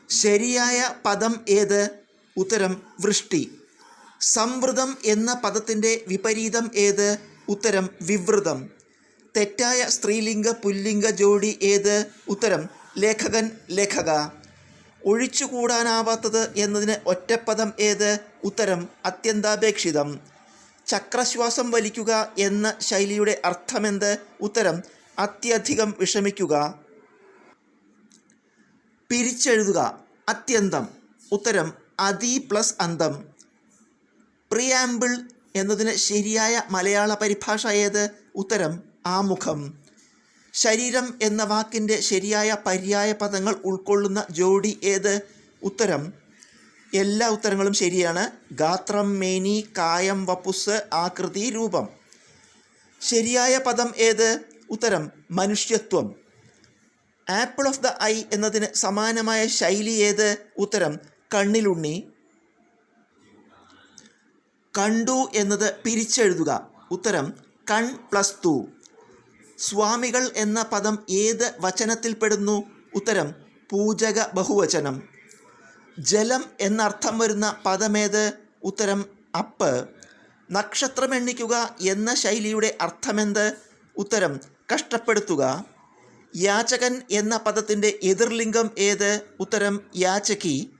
ശരിയായ പദം ഏത്? ഉത്തരം വൃഷ്ടി. സംവൃതം എന്ന പദത്തിൻ്റെ വിപരീതം ഏത്? ഉത്തരം വിവൃതം. തെറ്റായ സ്ത്രീലിംഗ പുല്ലിംഗ ജോഡി ഏത്? ഉത്തരം ലേഖകൻ ലേഖക. ഒഴിച്ചുകൂടാനാവാത്തത് എന്നതിന് ഒറ്റപ്പദം ഏത്? ഉത്തരം അത്യന്താപേക്ഷിതം. ചക്രശ്വാസം വലിക്കുക എന്ന ശൈലിയുടെ അർത്ഥമെന്ത്? ഉത്തരം അത്യധികം വിഷമിക്കുക. പിരിച്ചെഴുതുക അത്യന്തം. ഉത്തരം അതി പ്ലസ് അന്തം. പ്രിയാമ്പിൾ എന്നതിന് ശരിയായ മലയാള പരിഭാഷ ഏത്? ഉത്തരം ആമുഖം. ശരീരം എന്ന വാക്കിൻ്റെ ശരിയായ പര്യായ പദങ്ങൾ ഉൾക്കൊള്ളുന്ന ജോഡി ഏത്? ഉത്തരം എല്ലാ ഉത്തരങ്ങളും ശരിയാണ്. ഗാത്രം, മേനി, കായം, വപുസ്, ആകൃതി, രൂപം. ശരിയായ പദം ഏത്? ഉത്തരം മനുഷ്യത്വം. ആപ്പിൾ ഓഫ് ദ ഐ എന്നതിന് സമാനമായ ശൈലി ഏത്? ഉത്തരം കണ്ണിലുണ്ണി. കണ്ടു എന്നത് പിരിച്ചെഴുതുക. ഉത്തരം കൺ പ്ലസ് തു. സ്വാമികൾ എന്ന പദം ഏത് വചനത്തിൽപ്പെടുന്നു? ഉത്തരം പൂജക ബഹുവചനം. ജലം എന്നർത്ഥം വരുന്ന പദമേത്? ഉത്തരം അപ്പ്. നക്ഷത്രം എണ്ണിക്കുക എന്ന ശൈലിയുടെ അർത്ഥമെന്ത്? ഉത്തരം കഷ്ടപ്പെടുത്തുക. യാചകൻ എന്ന പദത്തിൻ്റെ എതിർലിംഗം ഏത്? ഉത്തരം യാചകി.